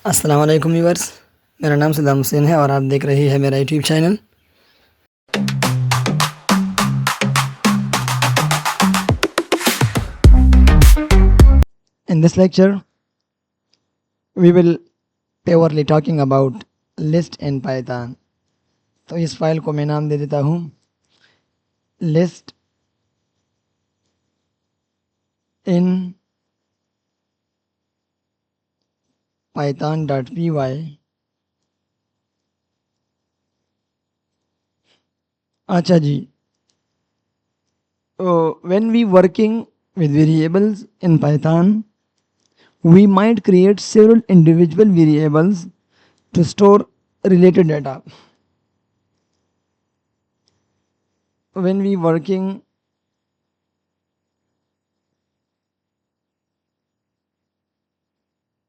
अस्सलाम वालेकुम व्यूअर्स। मेरा नाम सद्दाम हुसैन है और आप देख रहे हैं मेरा YouTube channel. In this lecture, we will purely talking about list in Python. तो इस फाइल को मैं नाम दे देता हूँ list in python.py। अच्छा जी, when we working with variables in Python, we might create several individual variables to store related data. When we working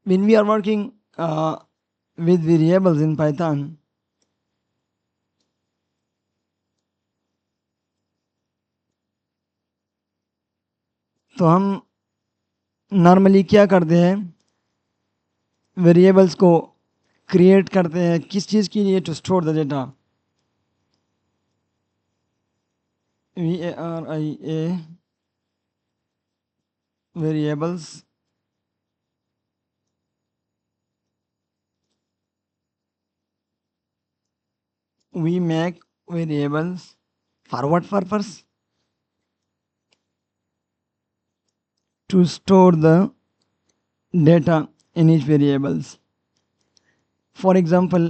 when we are working with variables in Python, तो हम normally क्या करते हैं, variables को create करते हैं किस चीज़ के लिए, to store the data. VARIA variables we make variables for what purpose? To store the data in each variables. For example,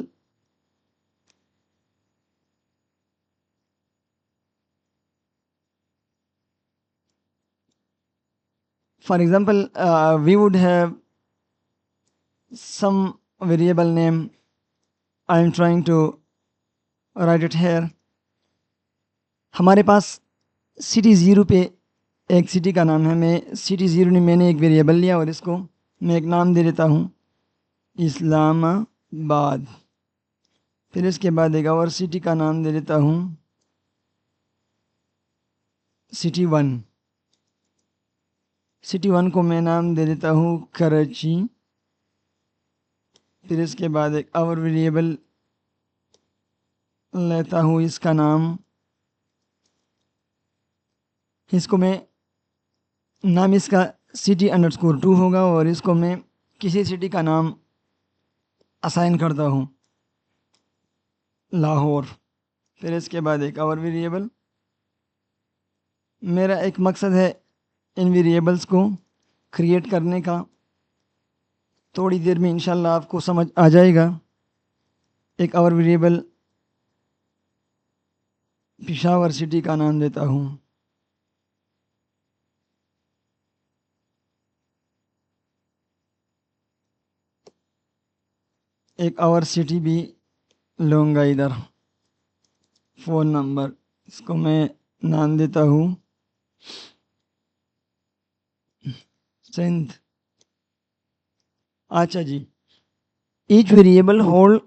we would have some variable name. I am trying to write it here. हमारे पास city zero पे एक city का नाम है। मैं city zero में मैंने एक वेरिएबल लिया और इसको मैं एक नाम दे देता हूँ इस्लामाबाद। फिर इसके बाद एक और सिटी का नाम दे देता हूँ सिटी वन। सिटी वन को मैं नाम दे देता हूँ कराची। फिर इसके बाद एक और वेरिएबल लेता हूँ, इसका नाम, इसको मैं नाम इसका सिटी अंडरस्कोर टू होगा और इसको मैं किसी सिटी का नाम असाइन करता हूँ लाहौर। फिर इसके बाद एक और वेरिएबल। मेरा एक मकसद है इन वेरिएबल्स को क्रिएट करने का, थोड़ी देर में इंशाल्लाह आपको समझ आ जाएगा। एक और वेरिएबल पेशावर सिटी का नाम देता हूँ। एक और सिटी भी लूँगा इधर। फ़ोन नंबर, इसको मैं नाम देता हूँ सिंध। अच्छा जी, each variable hold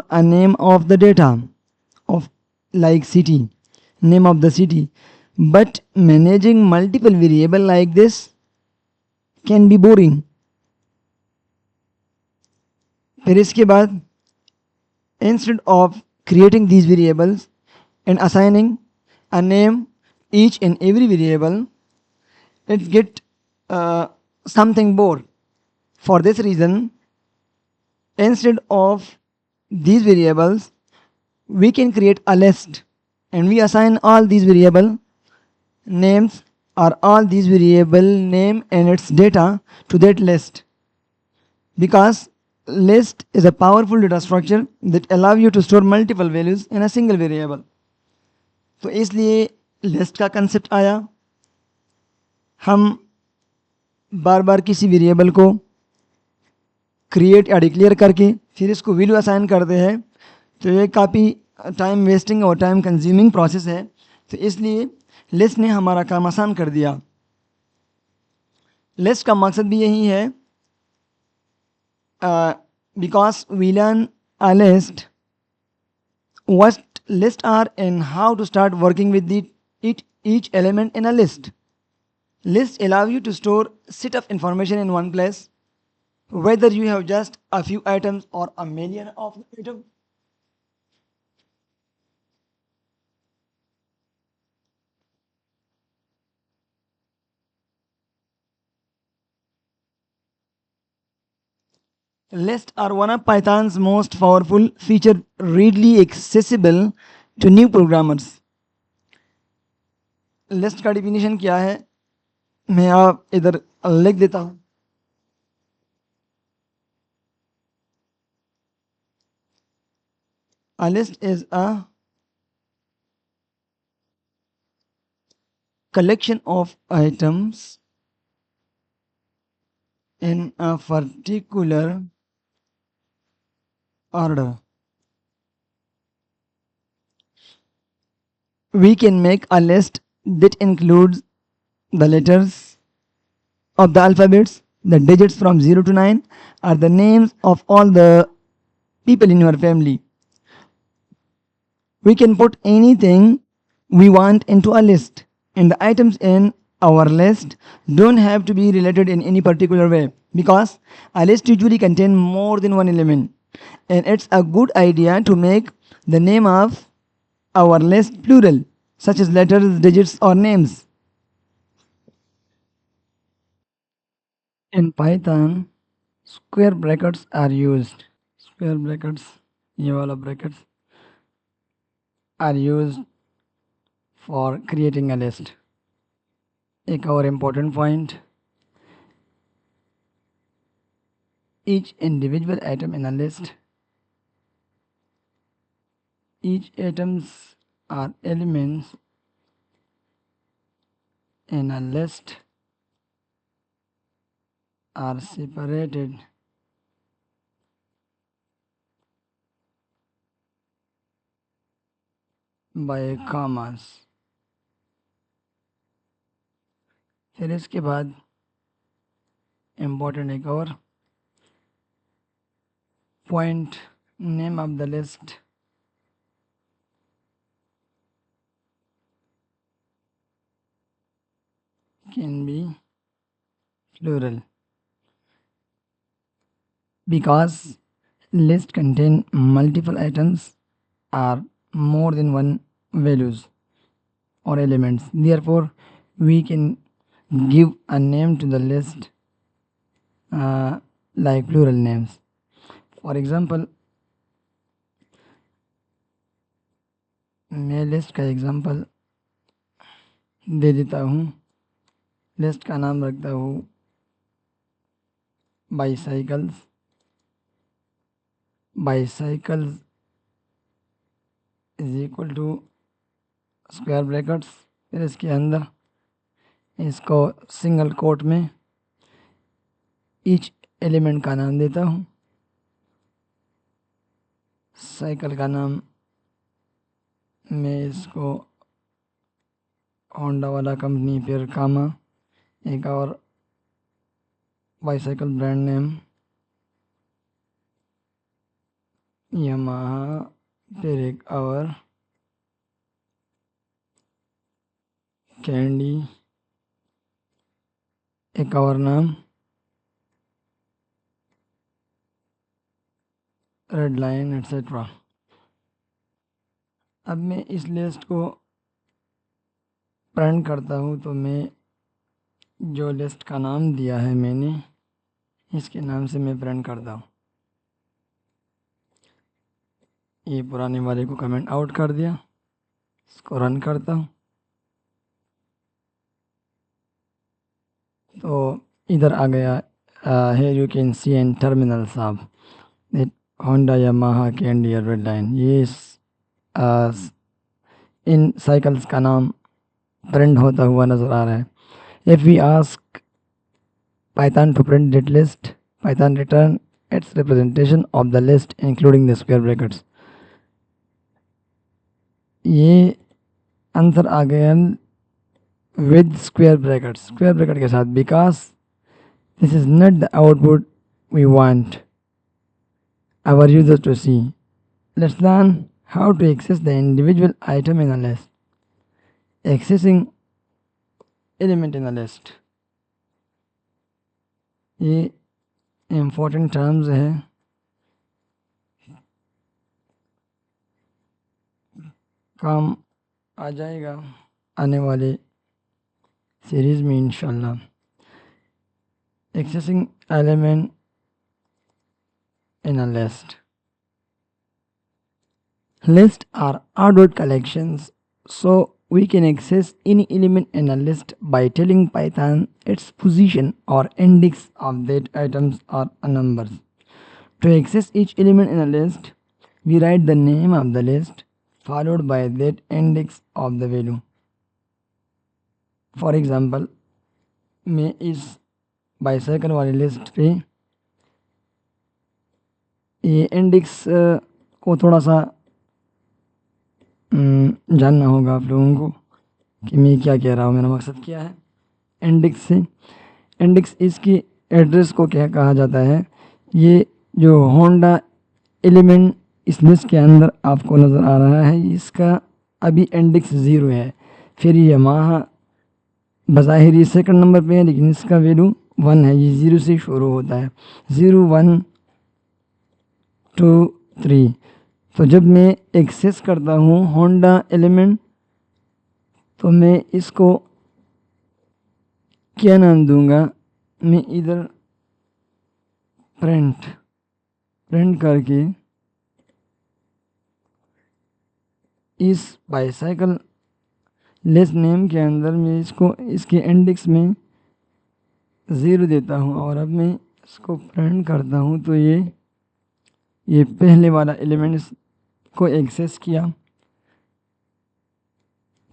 a name of the data of like city, name of the city, but managing multiple variable like this can be boring. फिर इसके बाद instead of creating these variables and assigning a name each and every variable, let's get something more. For this reason, instead of these variables, we can create a list and we assign all these variable names or all these variable name and its data to that list, because list is a powerful data structure that allow you to store multiple values in a single variable. तो इसलिए list का concept आया। हम बार बार किसी variable को create या declare करके फिर इसको वैल्यू असाइन करते हैं, तो ये काफ़ी टाइम वेस्टिंग और टाइम कंज्यूमिंग प्रोसेस है। तो इसलिए लिस्ट ने हमारा काम आसान कर दिया। लिस्ट का मकसद भी यही है, because we learn a list, what list are and how to start working with each element in a list. List allow you to store set of information in one place whether you have just a few items or a million of items. Lists are one of Python's most powerful feature, readily accessible to new programmers. List का definition क्या है, मैं आप इधर लिख देता हूं. A list is a collection of items in a particular order. We can make a list that includes the letters of the alphabets. The digits from 0 to 9 are the names of all the people in your family. We can put anything we want into a list, and the items in our list don't have to be related in any particular way, because a list usually contains more than one element, and it's a good idea to make the name of our list plural, such as letters, digits, or names. In Python, square brackets are used. Square brackets, ये वाला brackets are used for creating a list. एक और important point, each individual item in a list, each items are elements in a list are separated by commas. फिर इसके बाद important एक और point, name of the list can be plural, because list contain multiple items or more than one values or elements. Therefore, we can give a name to the list like plural names. For example, मैं list का example दे देता हूँ. List का नाम रखता हूँ bicycles. Bicycles is equal to square brackets, फिर इसके अंदर इसको सिंगल कोट में ईच एलिमेंट का नाम देता हूँ. साइकिल का नाम मैं इसको होंडा वाला कंपनी, फिर कामा एक और बाईसाइकिल ब्रांड नेम यामाहा, फिर एक और कैंडी, एक और नाम रेड लाइन एट्सेट्रा. अब मैं इस लिस्ट को प्रिंट करता हूँ, तो मैं जो लिस्ट का नाम दिया है मैंने, इसके नाम से मैं प्रिंट करता हूँ. ये पुराने वाले को कमेंट आउट कर दिया, इसको रन करता हूँ. तो इधर आ गया. here you can see in terminals of that Honda, Yamaha, Candy और रेड लाइन. ये इन साइकिल्स का नाम प्रिंट होता हुआ नज़र आ रहा है. If we ask Python to print that list, Python return its representation of the list including the square brackets. ये आंसर आ गया with square brackets, square bracket के साथ, because this is not the output we want our users to see. Let's learn how to access the individual item in a list. Accessing element in a list, ये important terms है, काम आ जाएगा आने वाले series में इंशाल्लाह। Accessing element in a list. Lists are ordered collections, so we can access any element in a list by telling Python its position or index of that items or numbers. To access each element in a list, we write the name of the list followed by that index of the value. For example, मैं इस bicycle वाली list पे ये index को थोड़ा सा जानना होगा आप लोगों को कि मैं क्या कह रहा हूँ, मेरा मकसद क्या है। इंडेक्स से, इंडेक्स इसकी एड्रेस को क्या कहा जाता है। ये जो होंडा एलिमेंट इस लिस्ट के अंदर आपको नज़र आ रहा है, इसका अभी इंडेक्स 0 है। फिर ये वहाँ बज़ाहिर ये सेकंड नंबर पे है, लेकिन इसका वैल्यू 1 है। ये 0 से शुरू होता है, 0 1 2 3। तो जब मैं एक्सेस करता हूँ होंडा एलिमेंट, तो मैं इसको क्या नाम दूंगा, मैं इधर प्रिंट करके इस बाइसाइकिल लिस्ट नेम के अंदर मैं इसको इसके इंडेक्स में 0 देता हूँ। और अब मैं इसको प्रिंट करता हूँ तो ये पहले वाला एलिमेंट को एक्सेस किया।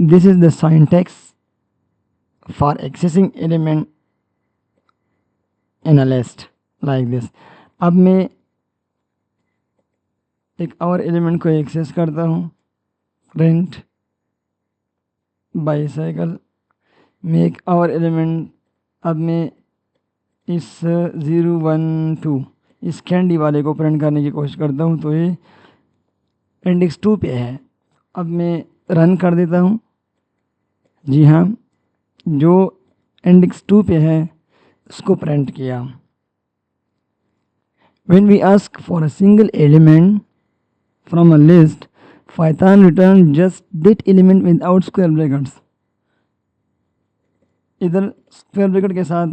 This is the syntax for accessing element in a list like this. अब मैं एक और एलिमेंट को एक्सेस करता हूँ, प्रिंट बाइसाइकिल में एक और एलिमेंट। अब मैं इस 0 1 2 इस कैंडी वाले को प्रिंट करने की कोशिश करता हूँ, तो ये इंडेक्स 2 पे है। अब मैं रन कर देता हूँ। जी हाँ, जो इंडेक्स 2 पे है उसको प्रिंट किया। When we ask for a single element from a list, Python returns just that element without square brackets. इधर स्क्वायर ब्रैकेट के साथ,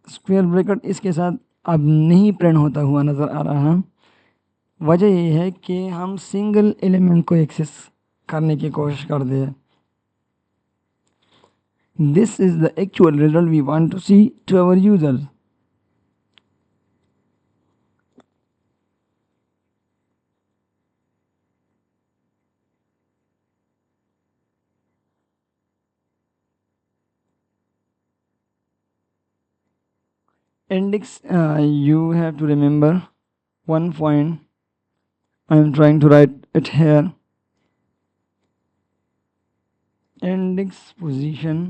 स्क्वायर ब्रैकेट इसके साथ अब नहीं प्रिंट होता हुआ नज़र आ रहा। वजह यह है कि हम सिंगल एलिमेंट को एक्सेस करने की कोशिश करते हैं। This is the actual result we want to see to our users. Index, you have to remember one point. I am trying to write it here. Index position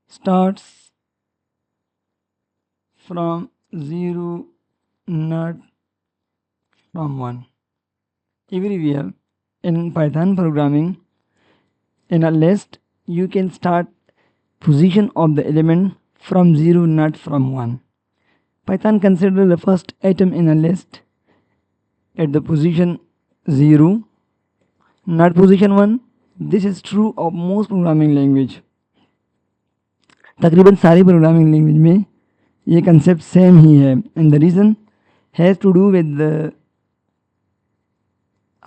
starts from 0, not from 1. Everywhere in Python programming, in a list, you can start position of the element from 0, not from 1. Python consider the first item in a list at the position 0, not position 1. This is true of most programming language. तकरीबन सारी programming language में ये concept same ही है, and the reason has to do with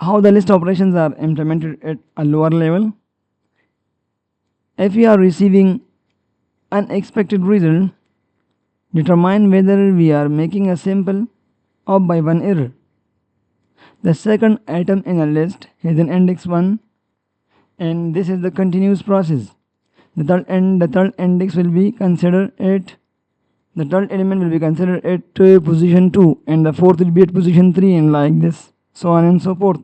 how the list operations are implemented at a lower level. If we are receiving unexpected result, determine whether we are making a sample or by one error. The second item in a list has an index 1, and this is the continuous process. The third index will be considered at, the third element will be considered at position 2, and the fourth will be at position 3, and like this, so on and so forth.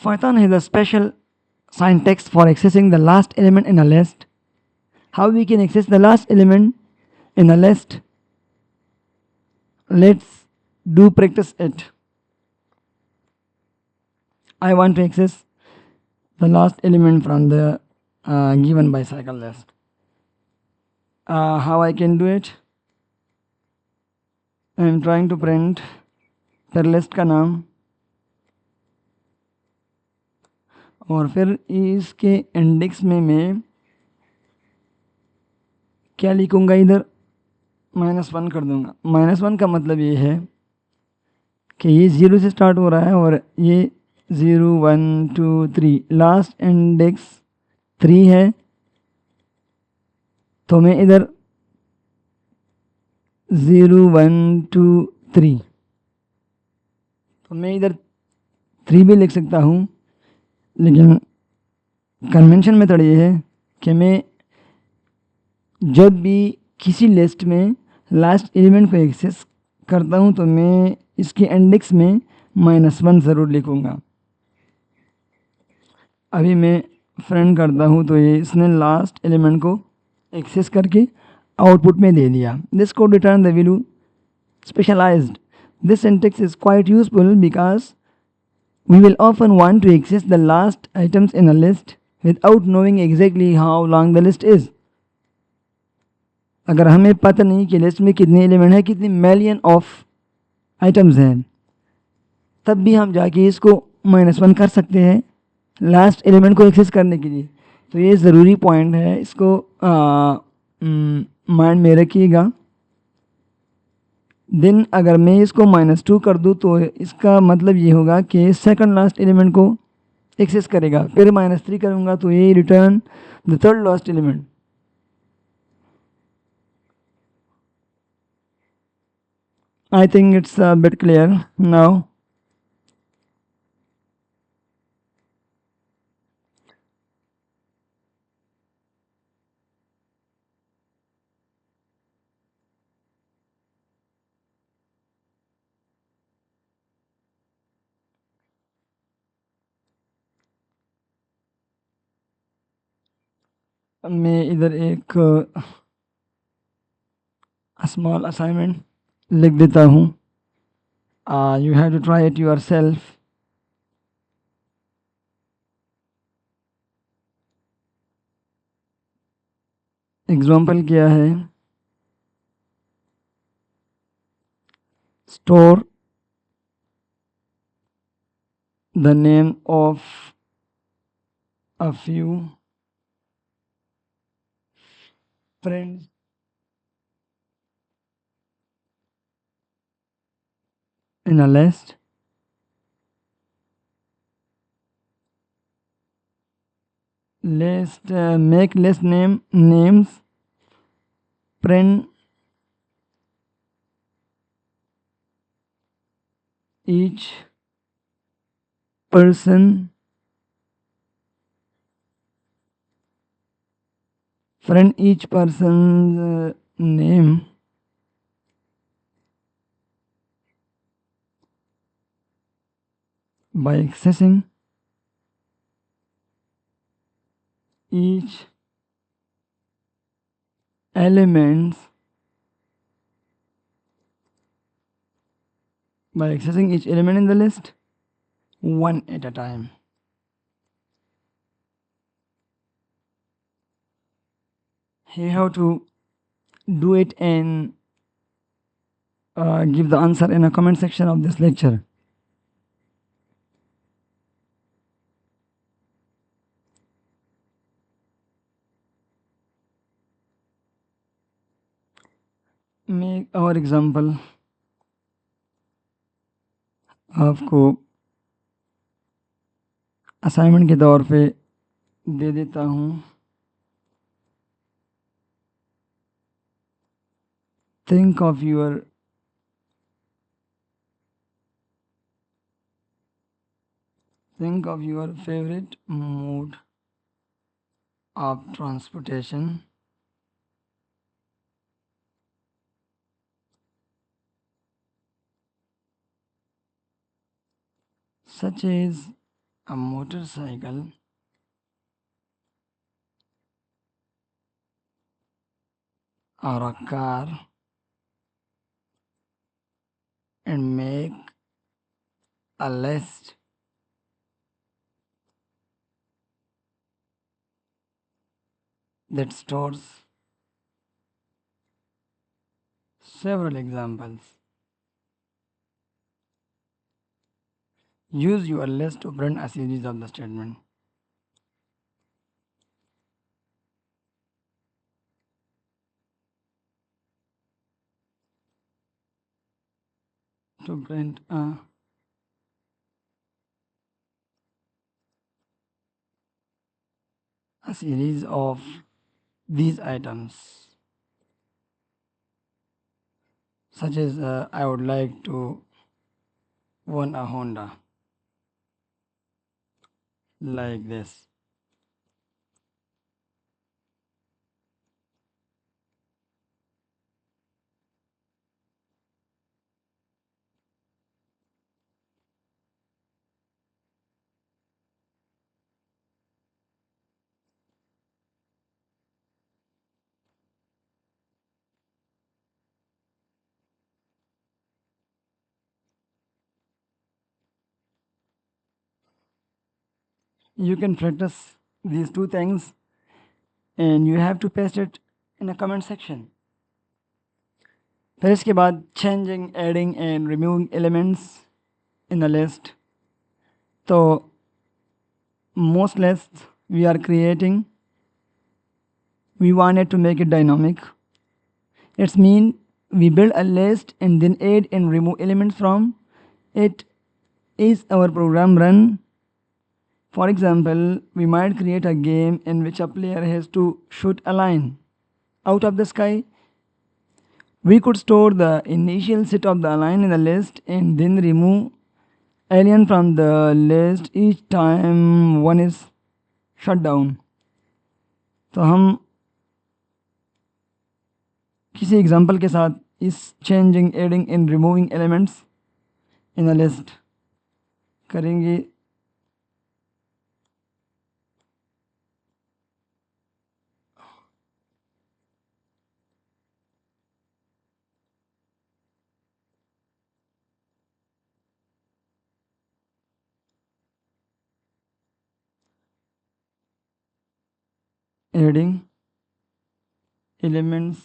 Python has a special syntax for accessing the last element in a list. How we can access the last element in a list? Let's Do practice it. I want to access the last element from the given bicycle list. How I can do it? I am trying to print फिर list का नाम और फिर इसके index में मैं क्या लिखूँगा इधर -1 कर दूँगा। -1 का मतलब ये है कि ये 0 से स्टार्ट हो रहा है और ये 0 1 2 3 लास्ट इंडेक्स 3 है, तो मैं इधर 0 1 2 3 तो मैं इधर 3 भी लिख सकता हूँ, लेकिन कन्वेंशन मेथड ये है कि मैं जब भी किसी लिस्ट में लास्ट एलिमेंट को एक्सेस करता हूँ तो मैं इसके इंडेक्स में -1 ज़रूर लिखूँगा। अभी मैं फ्रेंड करता हूँ तो ये इसने लास्ट एलिमेंट को एक्सेस करके आउटपुट में दे दिया। This code return the value specialized. This syntax is quite useful because we will often want to access the last items in a list without knowing exactly how long the list is. अगर हमें पता नहीं कि list में कितने element हैं, कितनी million of items हैं, तब भी हम जाके इसको -1 कर सकते हैं लास्ट एलिमेंट को एक्सेस करने के लिए। तो ये ज़रूरी पॉइंट है, इसको माइंड में रखिएगा। देन अगर मैं इसको -2 कर दूँ तो इसका मतलब ये होगा कि सेकंड लास्ट एलिमेंट को एक्सेस करेगा। फिर -3 करूँगा तो ये return the third last element. I think it's a bit clear now. मैं इधर एक स्मॉल असाइनमेंट लिख देता हूँ। You have to try it yourself. Example क्या है? Store the name of a few friends in a list. Make list names print each person friend each person's name by accessing each elements by accessing each element in the list one at a time. You have to do it and give the answer in a comment section of this lecture. Make our example आपको assignment के तौर पे दे देता हूँ। Think of your favorite mode of transportation, such as a motorcycle, or a car, and make a list that stores several examples. Use your list to print a series of the statement. To print a series of these items, such as I would like to own a Honda, like this. You can practice these two things and you have to paste it in a comment section. फिर इसके बाद changing, adding and removing elements in a list. तो most lists we are creating, we wanted to make it dynamic. It's mean we build a list and then add and remove elements from it. Is our program run? For example, we might create a game in which a player has to shoot a line out of the sky. We could store the initial set of the line in the list and then remove alien from the list each time one is shut down. तो हम किसी example के साथ इस changing, adding and removing elements in a list करेंगे. Adding elements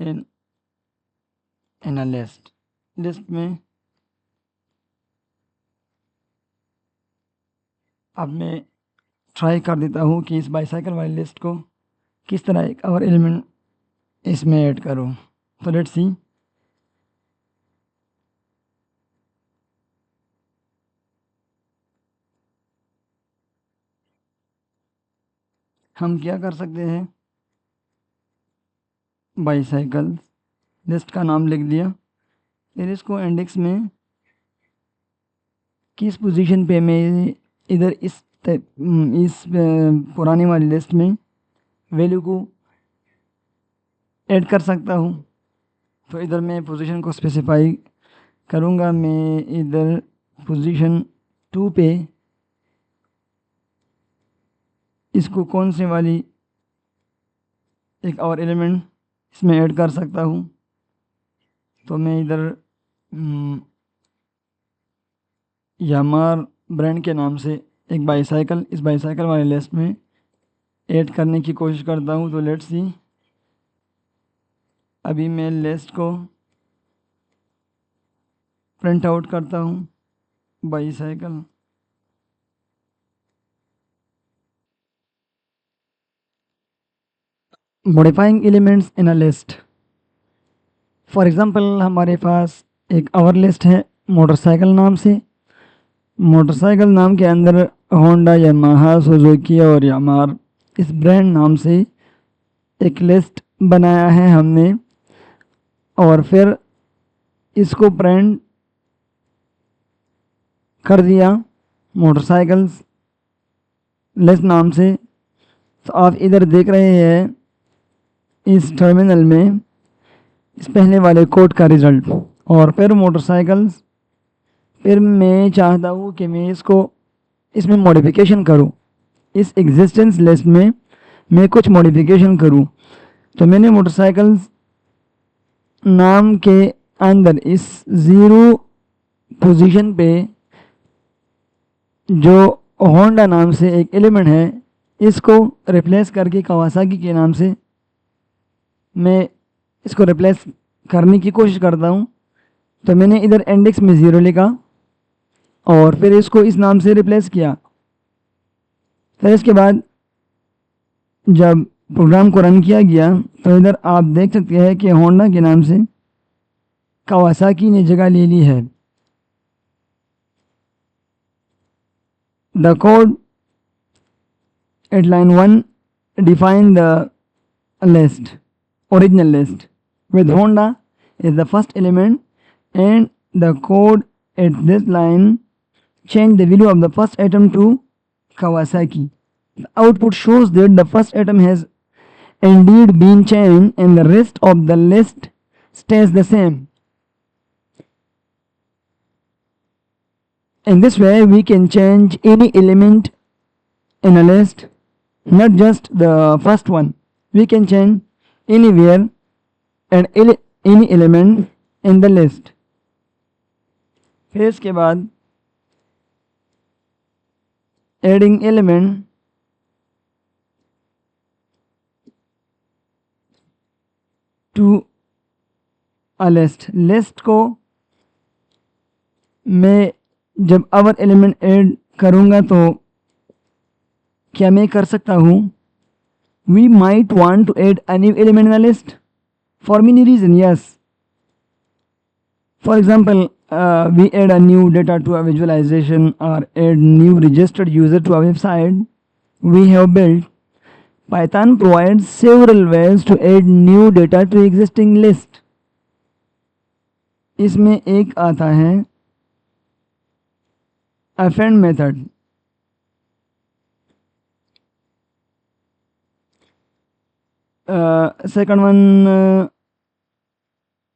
in a list में अब मैं ट्राई कर देता हूँ कि इस बाईसाइकिल वाली लिस्ट को किस तरह एक और एलिमेंट इसमें ऐड करूँ. तो लेट्स सी. हम क्या कर सकते हैं, बाईसाइकिल लिस्ट का नाम लिख दिया. फिर इसको इंडेक्स में किस पोजीशन पे मैं इधर इस पुरानी वाली लिस्ट में वैल्यू को ऐड कर सकता हूँ. तो इधर मैं पोजीशन को स्पेसिफाई करूँगा. मैं इधर पोजीशन 2 पे इसको कौन से वाली एक और एलिमेंट इसमें ऐड कर सकता हूँ. तो मैं इधर यामार ब्रांड के नाम से एक बाईसाइकिल इस बाईसाइकिल वाली लिस्ट में ऐड करने की कोशिश करता हूँ. तो लेट्स सी. अभी मैं लिस्ट को प्रिंट आउट करता हूँ. Bicycle modifying elements in a list. For example हमारे पास एक और लिस्ट है मोटरसाइकिल नाम से. मोटरसाइकिल नाम के अंदर होंडा, यामाहा, सुजुकी और यामार इस ब्रांड नाम से एक लिस्ट बनाया है हमने. और फिर इसको प्रिंट कर दिया मोटरसाइकिल्स लिस्ट नाम से. तो आप इधर देख रहे हैं इस टर्मिनल में इस पहले वाले कोड का रिज़ल्ट. और फिर मोटरसाइकिल्स, फिर मैं चाहता हूँ कि मैं इसको इसमें मॉडिफिकेशन करूँ. इस एग्जिस्टेंस लिस्ट में मैं कुछ मॉडिफिकेशन करूँ. तो मैंने मोटरसाइकिल्स नाम के अंदर इस 0 पोजीशन पे जो होंडा नाम से एक एलिमेंट है, इसको रिप्लेस करके कावासाकी के नाम से मैं इसको रिप्लेस करने की कोशिश करता हूँ। तो मैंने इधर इंडेक्स में 0 लिखा और फिर इसको इस नाम से रिप्लेस किया। फिर इसके बाद जब प्रोग्राम को रन किया गया तो इधर आप देख सकते हैं कि होंडा के नाम से कावासाकी ने जगह ले ली है। The code at line 1 define the list, original list with Honda is the first element, and the code at this line change the value of the first atom to Kawasaki. The output shows that the first atom has indeed been changed and the rest of the list stays the same. In this way we can change any element in a list, not just the first one. We can change anywhere and any element in the list. फिर इसके बाद adding element to a list. List को मैं जब अवर element add करूँगा तो क्या मैं कर सकता हूँ? We might want to add a new element in a list for many reasons. Yes. For example, we add a new data to a visualization or add new registered user to a website we have built. Python provides several ways to add new data to existing list. इसमें एक आता है append method. Second one,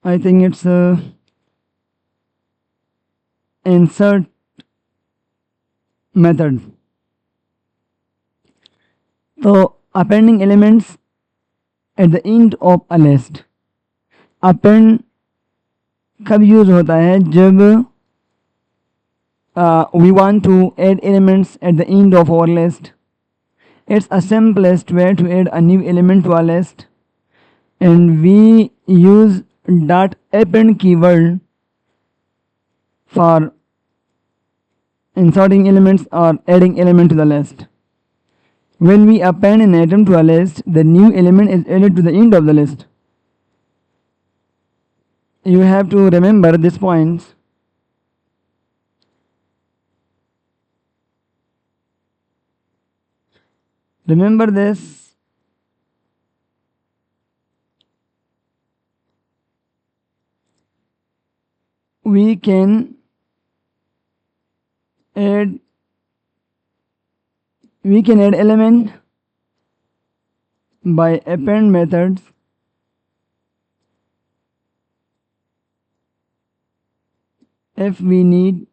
I think it's insert method. तो appending elements at the end of a list. Append कब use होता है? जब we want to add elements at the end of our list. It's a simplest way to add a new element to a list, and we use .append keyword for inserting elements or adding element to the list. When we append an atom to a list, the new element is added to the end of the list. You have to remember these points. Remember this. We can add element by append methods if we need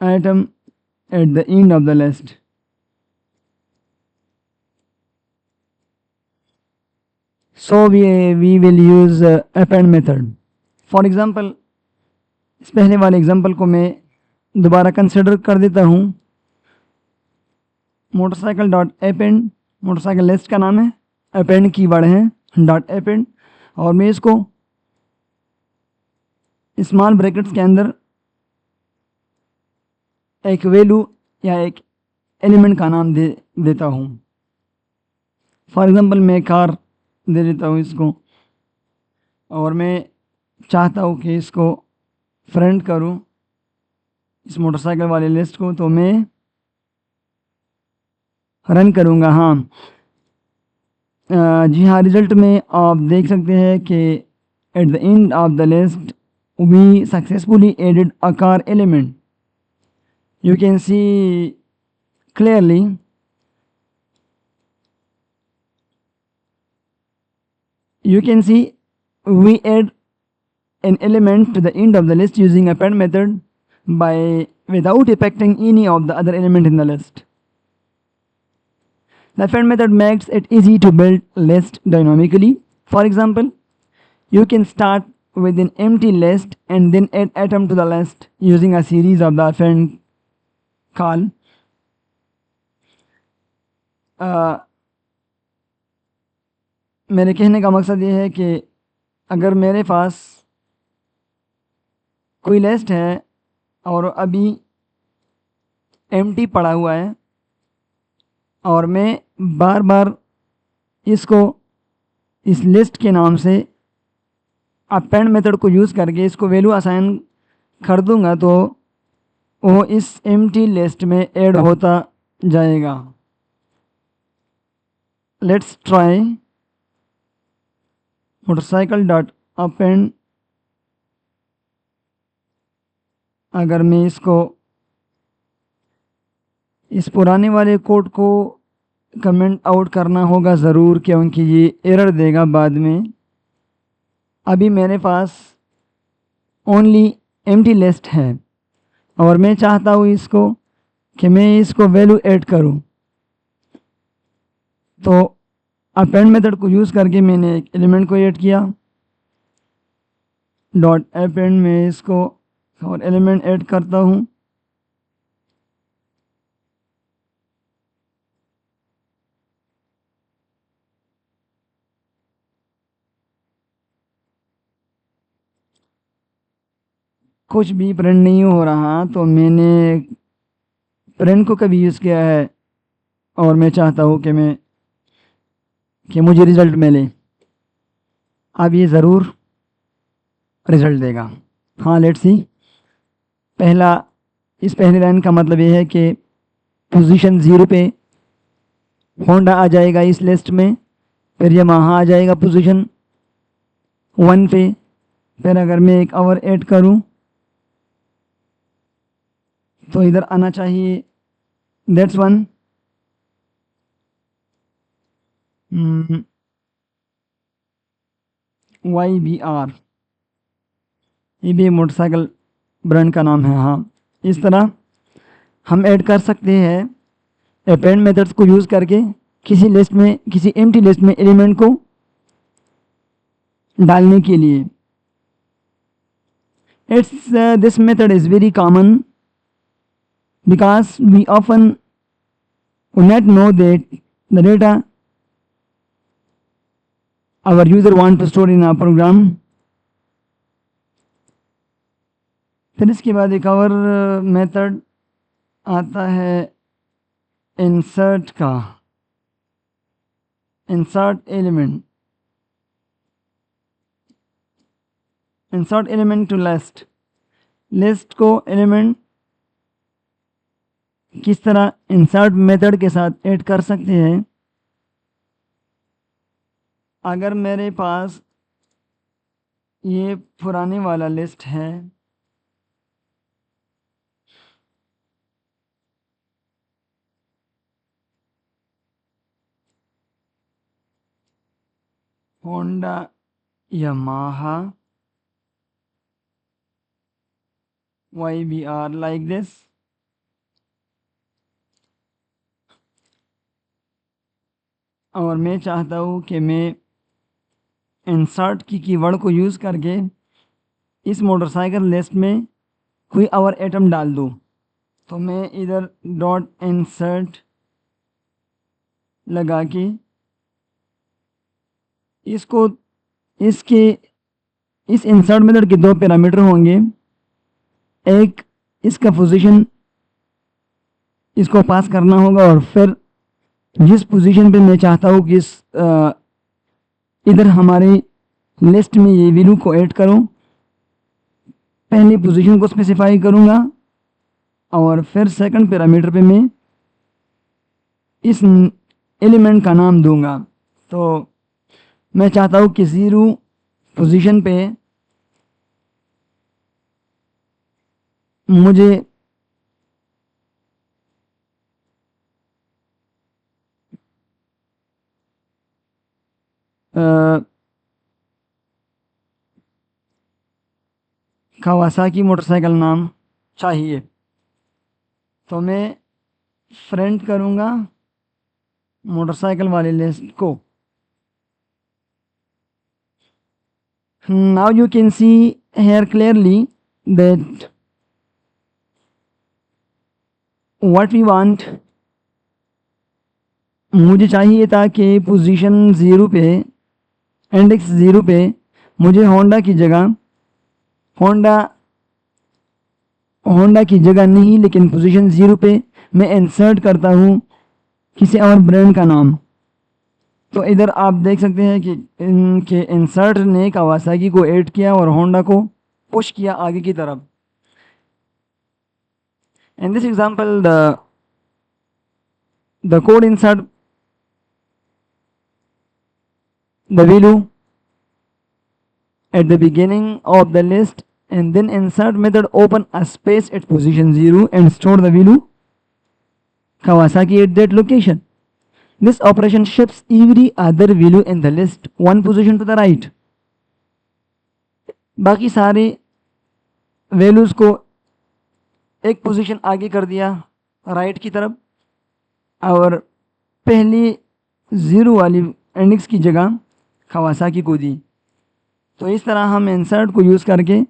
item at the end of the list. So we will use append method. For example, इस पहले वाले example को मैं दोबारा consider कर देता हूँ. Motorcycle dot append, motorcycle list का नाम है, अपेंड कीवर्ड है डॉट अपेंड, और मैं इसको स्मॉल ब्रैकेट्स के अंदर एक वैल्यू या एक एलिमेंट का नाम देता हूँ. फॉर एग्जांपल मैं कार दे देता हूँ इसको, और मैं चाहता हूँ कि इसको फ्रेंड करूँ इस मोटरसाइकिल वाले लिस्ट को, तो मैं रन करूँगा. हाँ जी हाँ, रिजल्ट में आप देख सकते हैं कि at the end of the list we successfully added a car element. You can see clearly we add an element to the end of the list using append method without affecting any of the other element in the list. The append method makes it easy to build list dynamically. For example, you can start with an empty list and then add atom to the list using a series of the afferent call. मेरे कहने का मकसद ये है कि अगर मेरे पास कोई लिस्ट है और अभी एम्प्टी पड़ा हुआ है और मैं बार बार इसको इस लिस्ट के नाम से अपेंड मेथड को यूज़ करके इसको वैल्यू असाइन कर दूंगा तो वो इस एम्प्टी लिस्ट में ऐड होता जाएगा. Let's try motorcycle dot append. अगर मैं इसको इस पुराने वाले कोड को कमेंट आउट करना होगा ज़रूर क्योंकि ये एरर देगा बाद में. अभी मेरे पास ओनली एम्प्टी लिस्ट है और मैं चाहता हूँ इसको कि मैं इसको वैल्यू ऐड करूँ. तो अपेंड मेथड को यूज़ करके मैंने एक एलिमेंट को ऐड किया. डॉट अपेंड में इसको और एलिमेंट ऐड करता हूँ. कुछ भी प्रिंट नहीं हो रहा तो मैंने प्रिंट को कभी यूज़ किया है और मैं चाहता हूँ कि मुझे रिज़ल्ट मिले. अब ये ज़रूर रिज़ल्ट देगा. हाँ, लेट्स सी. इस पहली लाइन का मतलब ये है कि पोजीशन 0 पे होंडा आ जाएगा इस लिस्ट में. फिर यमाहा आ जाएगा पोजीशन 1 पे. फिर अगर मैं एक और ऐड करूं तो इधर आना चाहिए दैट्स 1. YBR ये भी मोटरसाइकिल ब्रांड का नाम है. हाँ, इस तरह हम ऐड कर सकते हैं अपेंड मेथड्स को यूज़ करके किसी लिस्ट में, किसी एम्प्टी लिस्ट में एलिमेंट को डालने के लिए. This method is very common because we often do not know that the data our user want to store in a program. फिर इसके बाद एक और मेथड आता है इंसर्ट का. Insert element to list. List को एलिमेंट किस तरह इंसर्ट मेथड के साथ ऐड कर सकते हैं. अगर मेरे पास ये पुराने वाला लिस्ट है Honda, Yamaha, YBR like this. और मैं चाहता हूँ कि मैं इंसर्ट की कीवर्ड को यूज़ करके इस मोटरसाइकिल लिस्ट में कोई और आइटम डाल दूँ. तो मैं इधर डॉट इंसर्ट लगा के इसको इस इंसर्ट मेथड के 2 पैरामीटर होंगे. एक इसका पोजीशन इसको पास करना होगा और फिर जिस पोजीशन पे मैं चाहता हूँ कि इधर हमारी लिस्ट में ये वैल्यू को ऐड करूँ, पहली पोजीशन को स्पेसिफाई करूँगा और फिर सेकंड पैरामीटर पे मैं इस एलिमेंट का नाम दूंगा. तो मैं चाहता हूँ कि 0 पोजीशन पे मुझे कावासाकी मोटरसाइकिल नाम चाहिए. तो मैं फ्रंट करूँगा मोटरसाइकिल वाली लिस्ट को. Now you can see here clearly that what we want, मुझे चाहिए था कि पोजीशन 0 पे, इंडेक्स 0 पे मुझे होंडा की जगह होंडा की जगह नहीं, लेकिन पोजीशन 0 पे मैं इंसर्ट करता हूँ किसी और ब्रांड का नाम। तो इधर आप देख सकते हैं कि इनके इंसर्ट ने कावासाकी को ऐड किया और होंडा को पुश किया आगे की तरफ। In this example, the code insert the value at the beginning of the list, and then insert method open a space at position 0 and store the value Kawasaki at that location. This operation shifts every other value in the list one position to the right. बाकी सारे values को एक position आगे कर दिया right की तरफ, और पहली 0 वाली इंडेक्स की जगह कवासाकी को दी। तो इस तरह हम इंसर्ट को यूज़ करके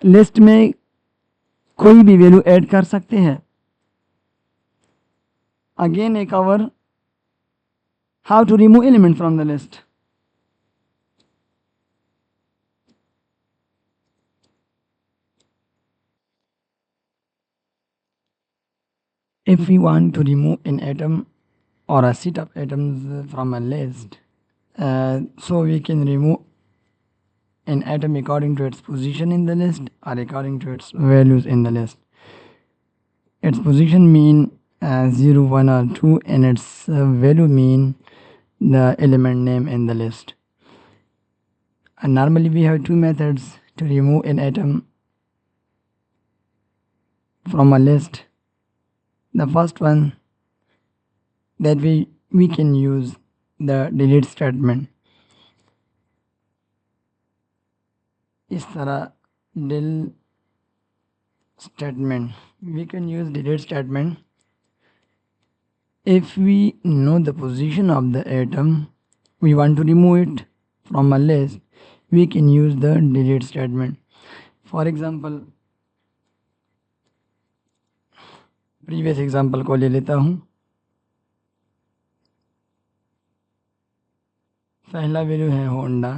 लिस्ट में कोई भी वैल्यू ऐड कर सकते हैं। Again a cover how to remove element from the list. If we want to remove an atom or a set of atoms from a list, so we can remove an atom according to its position in the list or according to its values in the list. Its position mean 0, 1 or 2, and its value mean the element name in the list. And normally we have two methods to remove an atom from a list. The first one, that we can use the delete statement. इस तरह del statement, we can use delete statement if we know the position of the atom we want to remove it from a list. We can use the delete statement. For example, previous example को ले लेता हूँ। पहला value है Honda,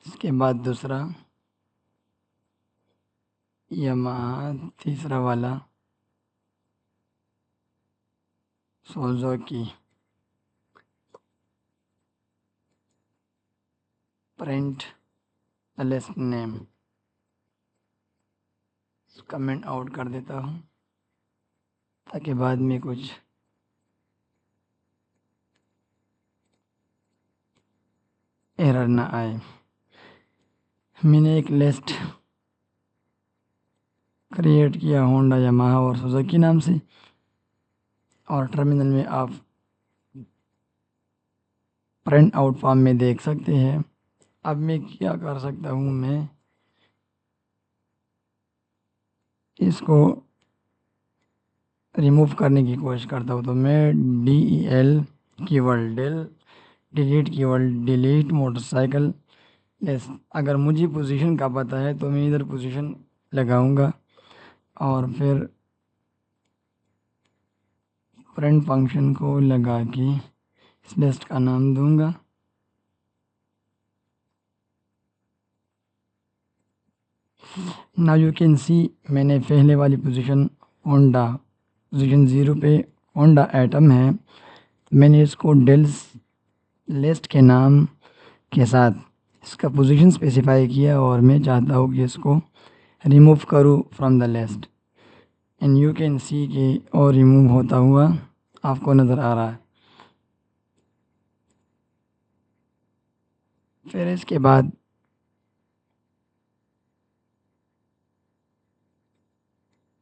इसके बाद दूसरा Yamaha, तीसरा वाला Suzuki. Print the list name, comment out कर देता हूँ ताकि बाद में कुछ एरर ना आए। मैंने एक लिस्ट क्रिएट किया होंडा, यामाहा और सुजुकी नाम से, और टर्मिनल में आप प्रिंट आउट फॉर्म में देख सकते हैं। अब मैं क्या कर सकता हूँ, मैं इसको रिमूव करने की कोशिश करता हूँ। तो मैं del keyword del, delete keyword delete, motorcycle list. अगर मुझे पोजीशन का पता है तो मैं इधर पोजीशन लगाऊंगा और फिर प्रिंट फंक्शन को लगा के इस लिस्ट का नाम दूंगा। नाउ यू कैन सी मैंने पहले वाली पोजीशन होंडा, पोजीशन 0 पे होंडा एटम है, मैंने इसको डेल्स लिस्ट के नाम के साथ इसका पोजीशन स्पेसिफाई किया और मैं चाहता हूँ कि इसको रिमूव करूँ from the list. And you can see कि और रिमूव होता हुआ आपको नज़र आ रहा है। फिर इसके बाद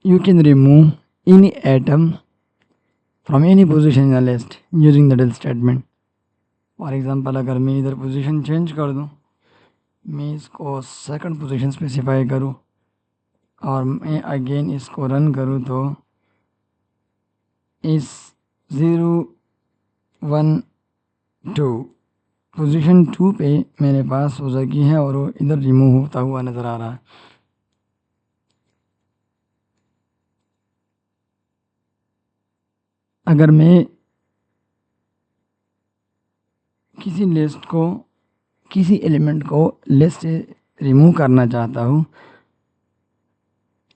you can remove any atom from any position in the list using the del statement. For example, अगर मैं इधर पोजीशन चेंज कर दूं, मैं इसको सेकंड पोजीशन स्पेसिफाई करूं और मैं अगेन इसको रन करूं, तो इस 0, 1, 2 पोजीशन 2 पे मेरे पास सुजुकी है और वो इधर रिमूव होता हुआ नज़र आ रहा है। अगर मैं किसी लिस्ट को, किसी एलिमेंट को लिस्ट से रिमूव करना चाहता हूँ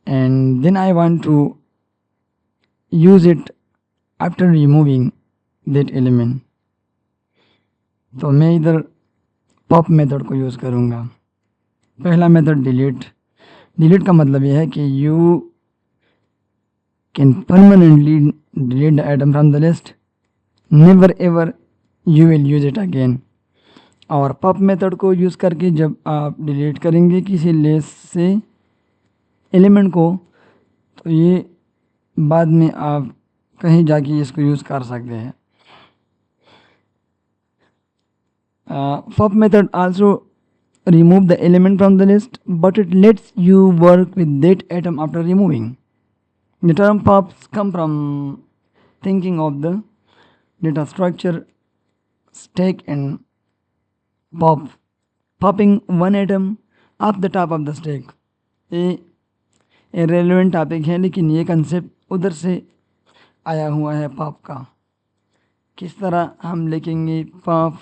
and then I want to use it after removing that element, तो मैं इधर पॉप मेथड को यूज़ करूँगा। पहला मेथड डिलीट। डिलीट का मतलब यह है कि you can permanently delete the item from the list, never ever you will use it again. और पॉप मेथड को यूज़ करके जब आप डिलीट करेंगे किसी लिस्ट से एलिमेंट को, तो ये बाद में आप कहीं जाके इसको यूज़ कर सकते हैं। Pop method also remove the element from the list, but it lets you work with that atom after removing. The term pops come from thinking of the data structure stack and popping one atom off the top of the stack. ये relevant topic है, लेकिन ये concept उधर से आया हुआ है pop का। किस तरह हम लिखेंगे पॉप,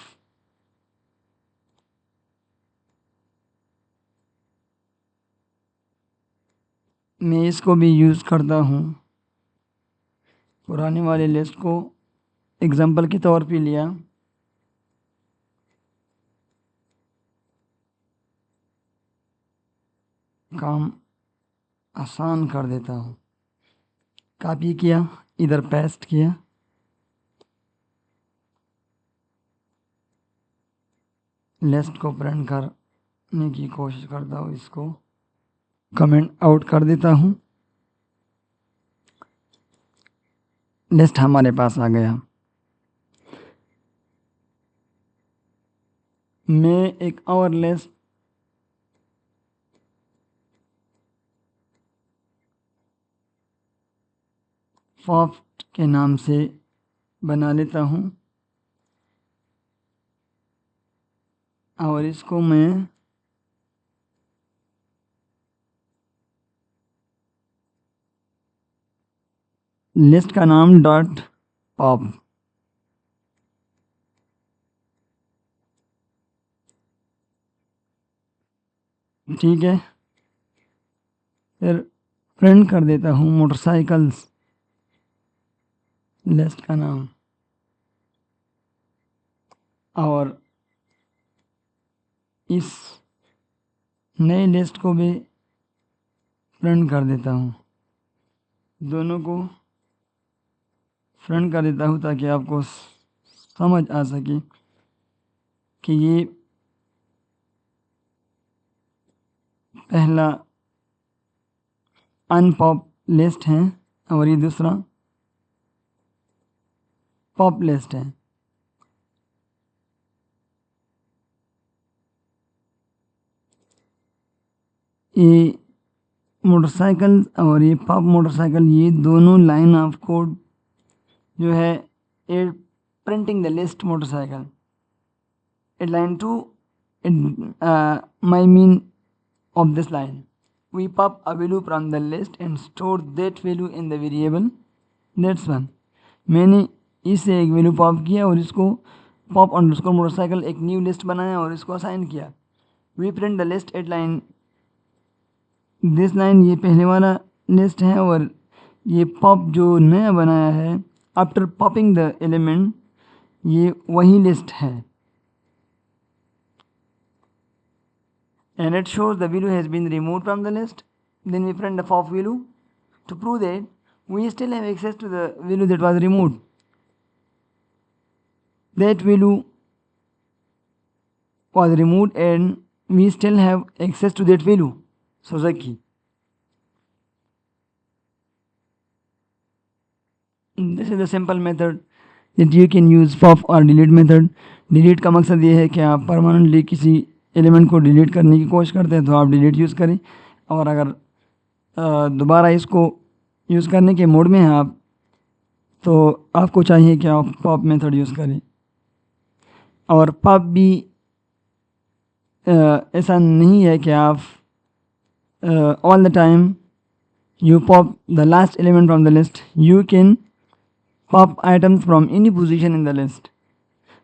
मैं इसको भी यूज़ करता हूँ। पुराने वाले लिस्ट को एग्जांपल के तौर पे लिया, काम आसान कर देता हूँ। कॉपी किया, इधर पेस्ट किया, लिस्ट को प्रिंट करने की कोशिश करता हूँ, इसको कमेंट आउट कर देता हूँ, लिस्ट हमारे पास आ गया। मैं एक और लिस्ट सॉफ्ट के नाम से बना लेता हूँ और इसको मैं लिस्ट का नाम डॉट पॉप, ठीक है। फिर प्रिंट कर देता हूँ मोटरसाइकिल्स, लिस्ट का नाम, और इस नई लिस्ट को भी प्रिंट कर देता हूँ। दोनों को प्रिंट कर देता हूँ ताकि आपको समझ आ सके कि ये पहला अनपॉप लिस्ट है और ये दूसरा पॉप लिस्ट है। ये मोटरसाइकिल और ये पॉप मोटरसाइकिल, ये दोनों लाइन ऑफ कोड जो है, ये printing the list motorcycle at line 2, my mean of this line, we pop a value from the list and store that value in the variable that's one। मैंने इससे एक value pop किया और इसको pop underscore motorcycle एक new list बनाया और इसको असाइन किया। We print the list at line this line, ये पहले वाला लिस्ट है और ये पॉप जो नया बनाया है आफ्टर पॉपिंग द एलिमेंट, ये वही लिस्ट है। And it shows the value has been removed from the list. Then we print the pop value to prove that we still have access to the value that was removed. That value was removed and we still have access to that value. Suzuki. This is the simple method that you can use pop or delete method. Delete का मकसद ये है कि आप permanently किसी element को delete करने की कोशिश करते हैं तो आप डिलीट यूज़ करें, और अगर दोबारा इसको यूज़ करने के मोड में हैं आप, तो आपको चाहिए कि आप पॉप मेथड यूज़ करें। और पॉप भी ऐसा नहीं है कि आप all the time you pop the last element from the list. You can pop items from any position in the list,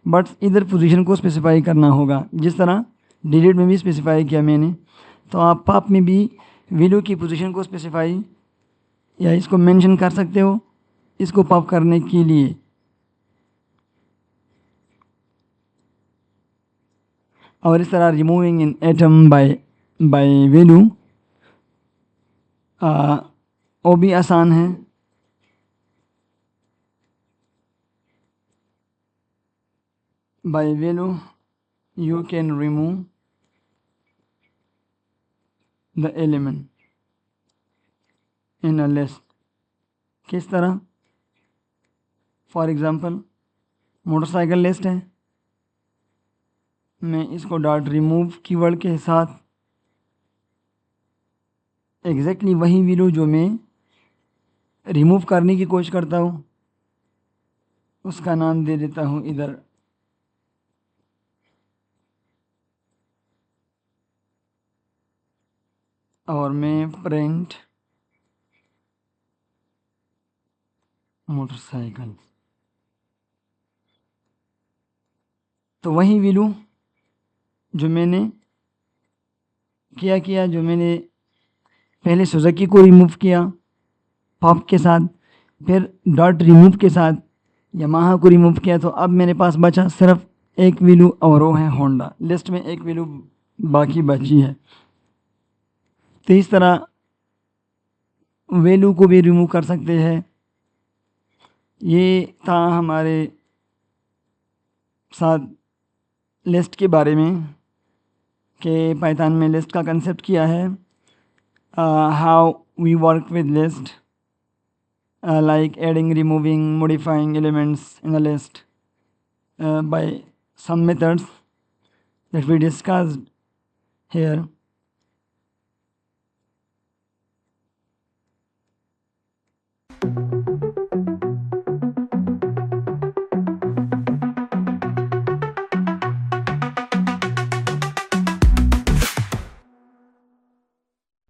but इधर पोजीशन को स्पेसिफाई करना होगा, जिस तरह डिलीट में भी स्पेसिफाई किया मैंने, तो आप पॉप में भी वैल्यू की पोजीशन को स्पेसिफाई या इसको मेंशन कर सकते हो इसको पॉप करने के लिए। और इस तरह removing in atom by value वो भी आसान है। By value you can remove the element in a list. किस तरह? फॉर एग्ज़ाम्पल मोटरसाइकिल लिस्ट है, मैं इसको डॉट रिमूव कीवर्ड के साथ एग्जैक्टली वही वैल्यू जो मैं रिमूव करने की कोशिश करता हूँ उसका नाम दे देता हूँ इधर और मैं प्रिंट मोटरसाइकिल। तो वही वैल्यू जो मैंने जो मैंने पहले सुजुकी को रिमूव किया पॉप के साथ, फिर डॉट रिमूव के साथ यामाहा को रिमूव किया, तो अब मेरे पास बचा सिर्फ एक वैल्यू और वो है होंडा। लिस्ट में एक वैल्यू बाकी बची है। तो इस तरह वैल्यू को भी रिमूव कर सकते हैं। ये था हमारे साथ लिस्ट के बारे में कि पाइथन में लिस्ट का कंसेप्ट किया है, how we work with list, like adding, removing, modifying elements in a list by some methods that we discussed here.